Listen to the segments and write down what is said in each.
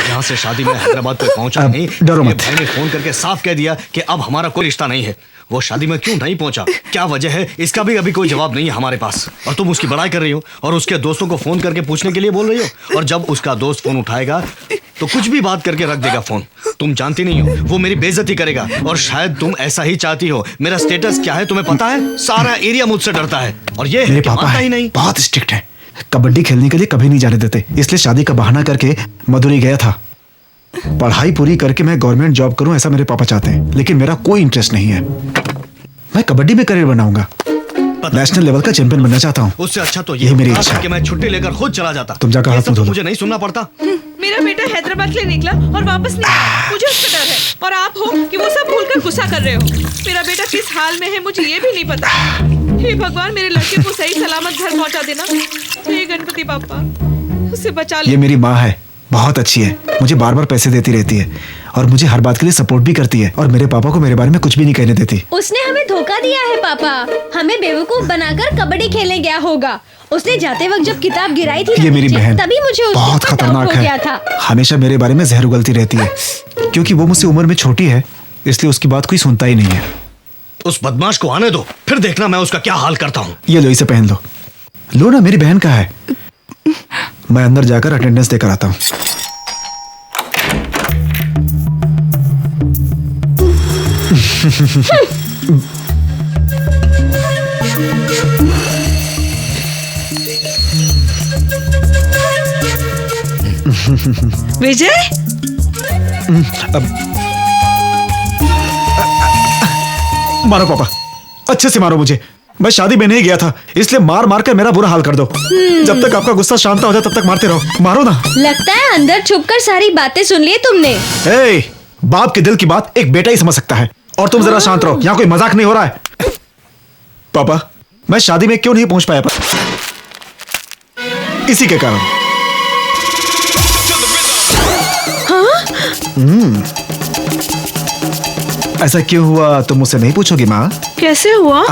यहाँ से शादी में हैदराबाद पे पहुंचा नहीं, डरो मत। भाई ने फोन करके साफ कह दिया कि अब हमारा कोई रिश्ता नहीं है। वो शादी में क्यों नहीं पहुंचा, क्या वजह है, इसका भी अभी कोई जवाब नहीं है हमारे पास। और तुम उसकी बड़ाई कर रही हो और उसके दोस्तों को फोन करके पूछने के लिए बोल रही हो। और जब उसका दोस्त फोन उठाएगा तो कुछ भी बात करके रख देगा फोन। तुम जानती नहीं हो, वो मेरी बेइज्जती करेगा। और शायद तुम ऐसा ही चाहती हो। मेरा स्टेटस क्या है तुम्हें पता है? सारा एरिया मुझसे डरता है। और ये मेरे पापा ही नहीं, बहुत स्ट्रिक्ट है। कबड्डी खेलने के लिए कभी नहीं जाने देते, इसलिए शादी का बहाना करके मदुरई गया था। पढ़ाई पूरी करके मैं गवर्नमेंट जॉब करूं ऐसा मेरे पापा चाहते हैं, लेकिन मेरा कोई इंटरेस्ट नहीं है। मैं कबड्डी में करियर बनाऊंगा, नेशनल लेवल का चैंपियन बनना चाहता हूँ। उससे अच्छा तो यही मेरी इच्छा है कि मैं छुट्टी लेकर खुद चला जाता। तुम जाकर हाथ धो लो। मुझे नहीं सुनना पड़ता। मेरा बेटा हैदराबाद के लिए निकला और वापस नहीं आया। मुझे उसका डर है और आप हो कि वो सब भूलकर गुस्सा कर रहे हो। मेरा बेटा किस हाल में है मुझे ये भी नहीं पता। हे भगवान, मेरे लड़के को सही सलामत घर पहुंचा देना। हे गणपति बाप्पा, उसे बचा ले। ये मेरी माँ है, बहुत अच्छी है। मुझे बार बार पैसे देती रहती है और मुझे हर बात के लिए सपोर्ट भी करती है। और मेरे पापा को मेरे बारे में कुछ भी नहीं कहने देती। उसने हमें धोखा दिया है पापा, हमें बेवकूफ बनाकर कबड्डी खेलने गया होगा। उसने जाते वक्त जब किताब गिराई थी ये मेरी बहन तभी मुझे उसके बहुत ऊपर खतरनाक डाउट हो गया है। था। हमेशा मेरे बारे में जहर उगलती रहती है। क्योंकि वो मुझसे उम्र में छोटी है, इसलिए उसकी बात कोई सुनता ही नहीं है। उस बदमाश को आने दो, फिर देखना मैं उसका क्या हाल करता हूँ। ये लो, इसे पहन लो। लो ना, मेरी बहन का है। मैं अंदर जाकर अटेंडेंस देकर आता हूँ। विजय, मारो पापा, अच्छे से मारो मुझे। मैं शादी में नहीं गया था, इसलिए मार मार कर मेरा बुरा हाल कर दो। जब तक आपका गुस्सा शांत हो जाए तब तक मारते रहो। मारो ना। लगता है अंदर छुपकर सारी बातें सुन ली तुमने। ए, बाप के दिल की बात एक बेटा ही समझ सकता है। और तुम जरा शांत रहो, यहाँ कोई मजाक नहीं हो रहा है। पापा, मैं शादी में क्यों नहीं पहुंच पाया? इसी के कारण। ऐसा क्यों हुआ तुम मुझसे नहीं पूछोगी माँ? कैसे हुआ?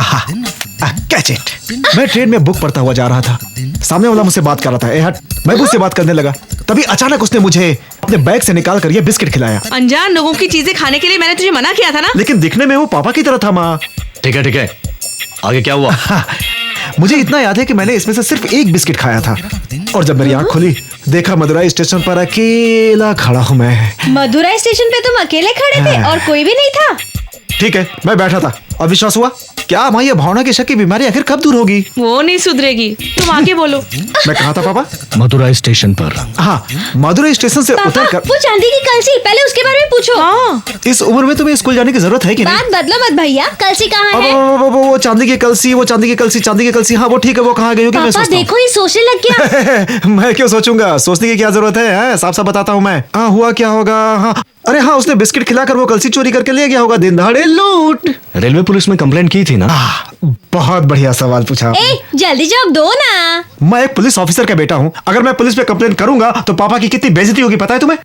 Catch it. मैं ट्रेन में बुक पढ़ता हुआ जा रहा था, सामने वाला मुझसे बात कर रहा था। ए हट, मैं भी उससे बात करने लगा। तभी अचानक उसने मुझे अपने बैग से निकाल कर ये बिस्किट खिलाया। अनजान लोगों की चीजें खाने के लिए मैंने तुझे मना किया था ना। लेकिन दिखने में वो पापा की तरह था माँ। ठीक है, आगे क्या हुआ? मुझे इतना याद है कि मैंने इसमें से सिर्फ एक बिस्किट खाया था। और जब मेरी आंख खुली, देखा मदुरई स्टेशन पर अकेला खड़ा हूँ मैं। मदुरई स्टेशन पे तुम अकेले खड़े थे और कोई भी नहीं था? ठीक है, मैं बैठा था और विश्वास हुआ। क्या माँ, ये भावना की शक की बीमारी आखिर कब दूर होगी? वो नहीं सुधरेगी, तुम आगे बोलो। मैं कहा था पापा? मदुरई स्टेशन पर। हाँ, मदुरई स्टेशन से उतर कर। वो चांदी की कलसी, पहले उसके बारे में पूछो। हाँ। इस उम्र में तुम्हें स्कूल जाने की जरूरत है कि नहीं? बात बदलो मत भैया, कलसी कहाँ है? वो चांदी की कलसी, चांदी की कलसी। हाँ, वो ठीक है, वो कहाँ गई होगी? मैं पापा सोचता हूँ। देखो, ये सोचने लग गया। मैं क्यों सोचूंगा, सोचने की क्या जरूरत है? साफ साफ बताता हूँ मैं। हाँ, हुआ क्या होगा? हाँ, अरे हाँ, उसने बिस्किट खिलाकर वो कलसी चोरी करके ले गया होगा। दिन दहाड़े लूट। रेलवे पुलिस में कंप्लेंट की थी ना? बहुत बढ़िया सवाल पूछा। जल्दी जवाब दो ना। मैं एक पुलिस ऑफिसर का बेटा हूँ। अगर मैं पुलिस पे कंप्लेंट करूंगा तो पापा की कितनी बेइज्जती होगी पता है तुम्हें?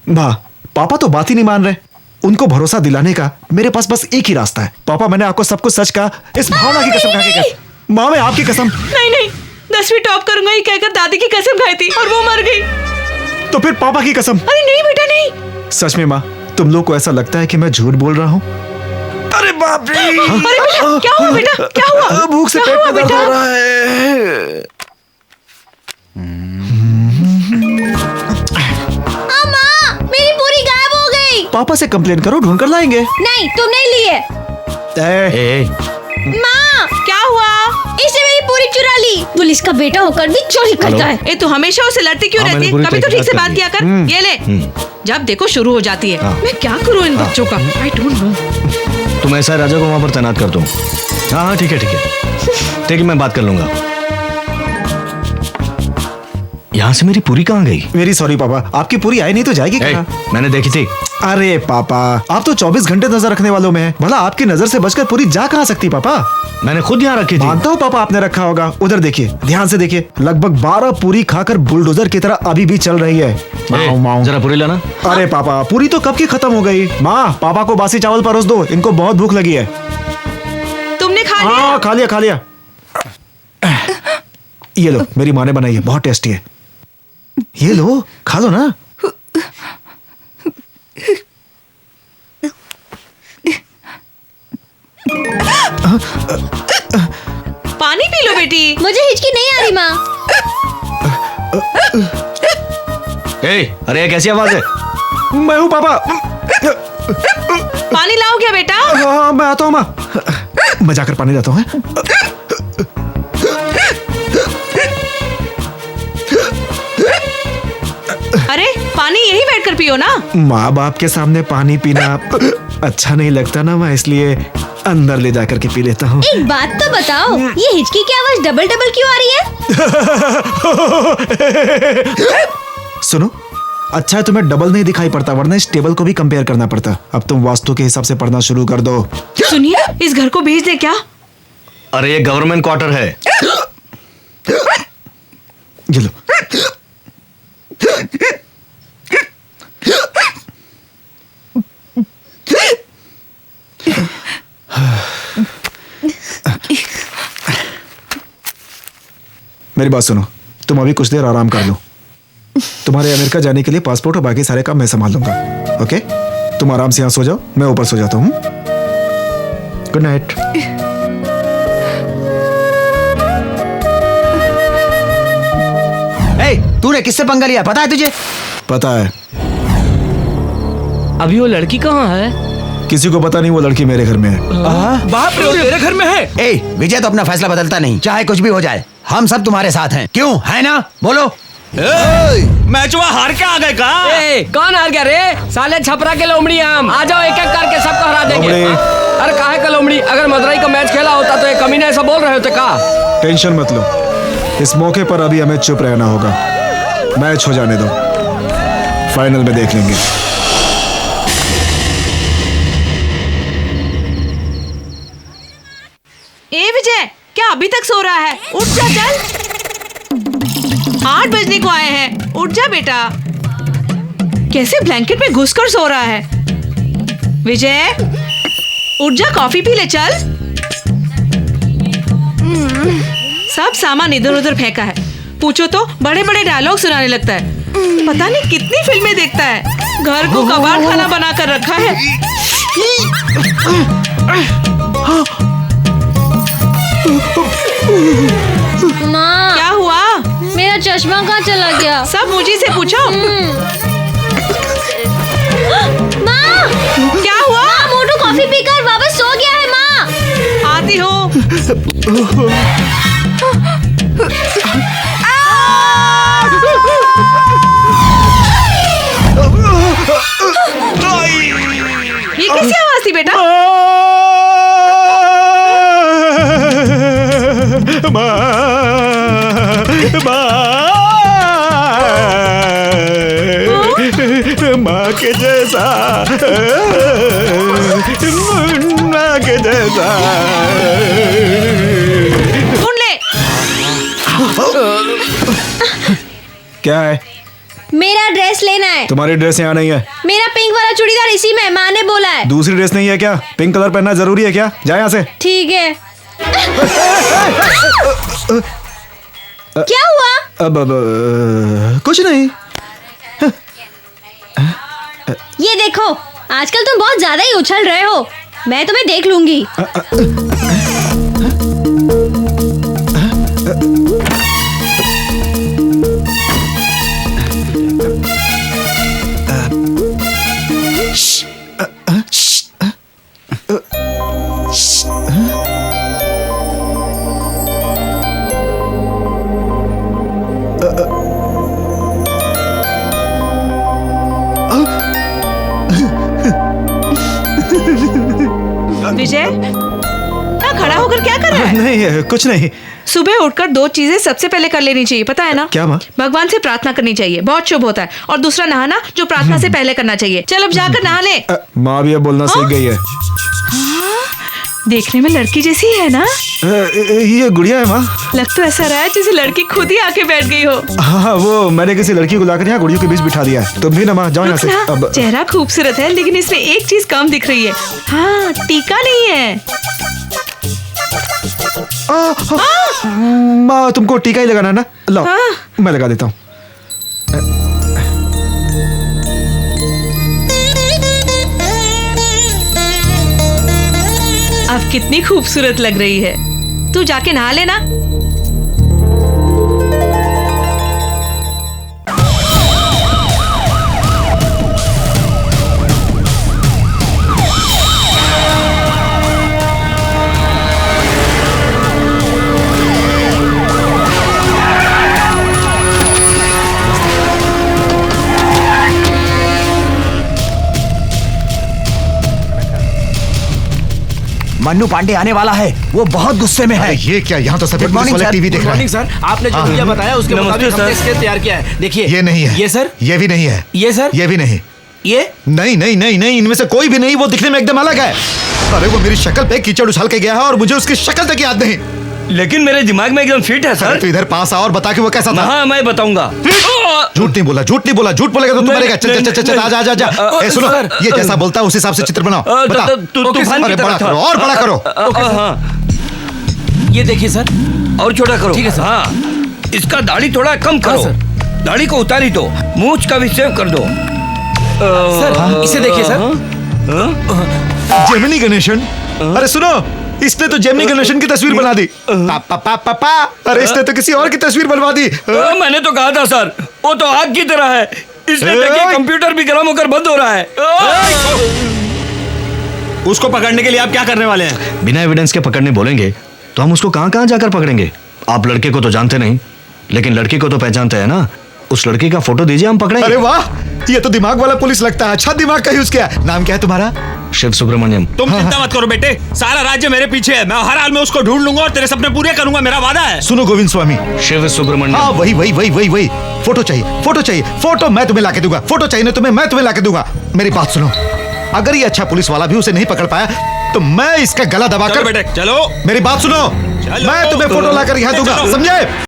माँ, पापा तो बात ही नहीं मान रहे। उनको भरोसा दिलाने का मेरे पास बस एक ही रास्ता है। पापा, मैंने आपको सब कुछ सच कहा, इस भावना की कसम खा के कहा। माँ, मैं आपकी कसम। नहीं, 10वीं टॉप करूंगा ये कहकर दादी की कसम खाई थी और वो मर गई। तो फिर पापा की कसम। अरे नहीं बेटा, नहीं। सच में माँ, तुम लोग को ऐसा लगता है कि मैं झूठ बोल रहा हूँ? अरे बाप रे! अरे बेटा, क्या हुआ बेटा? क्या हुआ? भूख से पेट में दर्द हो रहा है। माँ, मेरी पूरी गायब हो गई। पापा से कंप्लेन करो, ढूंढ कर लाएंगे। नहीं, तुम नहीं लिए। माँ, क्या हुआ? इसने मेरी पूरी चुरा ली। पुलिस का बेटा होकर भी चोरी करता है। ए, तू हमेशा उसे लड़ती क्यों रहती है? कभी तो ठीक से बात किया कर। ये ले, जब देखो शुरू हो जाती है। मैं क्या करूँ इन बच्चों का? I don't know. तुम ऐसा राजा को वहां पर तैनात कर दो। हाँ, ठीक है, मैं बात कर लूंगा। यहाँ से मेरी पूरी कहाँ गई? वेरी सॉरी पापा, आपकी पूरी आई नहीं तो जाएगी कहाँ? मैंने देखी थी। अरे पापा, आप तो 24 घंटे नजर रखने वालों में हैं। भला आपकी नजर से बचकर पूरी जा कहाँ सकती पापा? मैंने खुद यहाँ रखी थी। मानता हूँ पापा, आपने रखा होगा। उधर देखिए, ध्यान से देखिए, लगभग 12 पूरी खाकर बुलडोजर की तरह अभी भी चल रही है। जरा पूरी लाना। अरे पापा, पूरी तो कब की खत्म हो गई। माँ, पापा को बासी चावल परोस दो, इनको बहुत भूख लगी है। तुमने खा लिया? हाँ, खा लिया। ये लो, मेरी माँ ने बनाई है, बहुत टेस्टी है। ये लो, खा लो ना। पानी पी लो बेटी। मुझे हिचकी नहीं आ रही माँ। अरे कैसी आवाज है? मैं हूँ पापा। पानी लाओ क्या बेटा? हाँ, मैं आता हूँ माँ। मैं जाकर पानी लाता हूँ। अरे पानी यही बैठ कर पियो ना। माँ बाप के सामने पानी पीना अच्छा नहीं लगता ना, मैं इसलिए अंदर ले जाकर के पी लेता हूँ। एक बात तो बताओ, ये हिचकी की आवाज डबल डबल क्यों आ रही है? सुनो, अच्छा है तुम्हें डबल नहीं दिखाई पड़ता, वरना इस टेबल को भी कंपेयर करना पड़ता। अब तुम वास्तु के हिसाब से पढ़ना शुरू कर दो। सुनिए, इस घर को भेज दे क्या? अरे ये गवर्नमेंट क्वार्टर है। ये लो। मेरी बात सुनो, तुम अभी कुछ देर आराम कर लो। तुम्हारे अमेरिका जाने के लिए पासपोर्ट और बाकी सारे काम मैं संभाल लूंगा। ओके, तुम आराम से यहाँ सो जाओ, मैं ऊपर सो जाता हूँ। Good night. तूने किससे पंगा लिया, पता है तुझे? पता है। अभी वो लड़की कहाँ है? किसी को पता नहीं, वो लड़की मेरे घर में है। बाप रे, वो तेरे घर में है? ए, विजय तो अपना फैसला बदलता नहीं, चाहे कुछ भी हो जाए। हम सब तुम्हारे साथ हैं, क्यों है ना? बोलो। मैचवा हार के आ गए का? कौन हार गया रे? साले छपरा के लोमड़ी हम। आ जाओ, एक एक करके सबको हरा देंगे। लोमड़ी। अरे काहे का लोमड़ी? अगर मदुरई का मैच खेला होता तो ये कमीने ऐसा बोल रहे होते का? टेंशन मत लो, इस मौके पर अभी हमें चुप रहना होगा। मैच हो जाने दो, फाइनल में देख लेंगे। ए विजय, क्या अभी तक सो रहा है? उठ जा, चल। 8 बजने को आए हैं, उठ जा बेटा। कैसे ब्लैंकेट में घुसकर सो रहा है? विजय, उठ जा, कॉफी पी ले, चल। सब सामान इधर उधर फेंका है। पूछो तो बड़े बड़े डायलॉग सुनाने लगता है। पता नहीं कितनी फिल्में देखता है। घर को कबाड़ खाना बना कर रखा है। माँ, क्या हुआ? मेरा चश्मा कहाँ चला गया? सब मुझे से पूछो। माँ, क्या हुआ? माँ, मोटू कॉफी पीकर वापस सो गया है। माँ, आती हो। ये कैसी आवाज थी बेटा? माँ के जैसा, माँ के जैसा। सुन ले। क्या है? मेरा ड्रेस लेना है। तुम्हारी ड्रेस यहाँ नहीं है। मेरा पिंक वाला चूड़ीदार इसी में, माँ ने बोला है। दूसरी ड्रेस नहीं है क्या? पिंक कलर पहनना जरूरी है क्या? जा यहाँ से। ठीक है। क्या हुआ? अब कुछ नहीं। ये देखो, आजकल तुम बहुत ज्यादा ही उछल रहे हो। मैं तुम्हें देख लूंगी। विजय, खड़ा होकर क्या कर रहा है? नहीं, कुछ नहीं। सुबह उठकर 2 चीजें सबसे पहले कर लेनी चाहिए, पता है ना? क्या माँ? भगवान से प्रार्थना करनी चाहिए, बहुत शुभ होता है। और दूसरा नहाना, जो प्रार्थना से पहले करना चाहिए। चल अब जाकर नहा ले। माँ भी अब बोलना सीख गई है। देखने में लड़की जैसी है ना? ये गुड़िया है माँ। लग तो ऐसा रहा है जैसे लड़की खुद ही आके बैठ गई हो। हाँ, वो मैंने किसी लड़की को लाकर यहाँ गुड़ियों के बीच बिठा दिया है। तुम भी ना माँ, जाओ यहाँ से। रुक ना, अब चेहरा खूबसूरत है, लेकिन इसमें एक चीज कम दिख रही है। हाँ, टीका नहीं है। माँ तुमको टीका ही लगाना है ना, लो मैं लगा देता हूँ। अब कितनी खूबसूरत लग रही है। तू जाके नहा लेना। मन्नू पांडे आने वाला है, वो बहुत गुस्से में है। ये क्या, यहाँ तो सभी Good morning, पुलिस वाले sir. टीवी देख रहे हैं। सर, आपने जो भैया बताया उसके मुताबिक हमने इसके तैयार किया है। देखिए ये नहीं है, ये सर, ये भी नहीं है, ये सर, ये भी नहीं, ये नहीं नहीं नहीं नहीं, इनमें से कोई भी नहीं। वो दिखने में एकदम अलग है। अरे वो मेरी शक्ल पे कीचड़ उछाल के गया है और मुझे उसकी शक्ल तक याद नहीं। लेकिन मेरे दिमाग में एकदम फिट है अरे तो इधर पास आ और बता कि वो कैसा था। हाँ मैं बताऊंगा। झूठ नहीं बोला, झूठ नहीं बोला, झूठ बोलेगा तो तू मरेगा। चल चल चल चल, आजा आजा आजा। ए सुनो, सर, ये जैसा बोलता है उस हिसाब से चित्र बनाओ। बता। तूफान अरे की बड़ा तरह था। करो और बड़ा करो। ये देखिए सर, और छोटा करो। ठीक है सर। हाँ, इसका दाढ़ी थोड़ा कम करो। दाढ़ी को उतारी दो, मूंछ का भी सेव कर दो। सर इसे देखिए सर। जेमिनी गणेशन, अरे सुनो, इसने तो जेमिनी गणेशन की तस्वीर बना दी। पापा पापा पा, अरे इसने तो किसी और की तस्वीर बनवा दी। मैंने तो कहा था सर, वो तो आग की तरह है। इसने देखिए कंप्यूटर भी गर्म होकर बंद हो रहा है। उसको पकड़ने के लिए आप क्या करने वाले हैं? बिना एविडेंस के पकड़ने बोलेंगे तो हम उसको कहाँ कहाँ जाकर पकड़ेंगे? आप लड़के को तो जानते नहीं, लेकिन लड़की को तो पहचानते हैं ना। उस लड़की का फोटो दीजिए, हम पकड़ेंगे। अरे वाह, ये तो दिमाग वाला पुलिस लगता है। अच्छा दिमाग का यूज किया। नाम क्या है तुम्हारा? शिव सुब्रमण्यम। तुम चिंता मत करो बेटे, सारा राज्य मेरे पीछे है। मैं हर हाल में उसको ढूंढ लूंगा और तेरे सपने पूरे करूंगा, मेरा वादा है। सुनो गोविंद स्वामी। शिव सुब्रमण्यम। हाँ वही वही वही वही वही। फोटो चाहिए, फोटो चाहिए, फोटो मैं तुम्हें लाके दूंगा। फोटो चाहिए ना तुम्हें, मैं तुम्हें लाके दूंगा। मेरी बात सुनो, अगर ये अच्छा पुलिस वाला भी उसे नहीं पकड़ पाया तो मैं इसका गला दबाकर। चलो बेटे चलो, मेरी बात सुनो, चलो। मैं तुम्हें फोटो लाकर यहाँ दूंगा, चलो। समझे?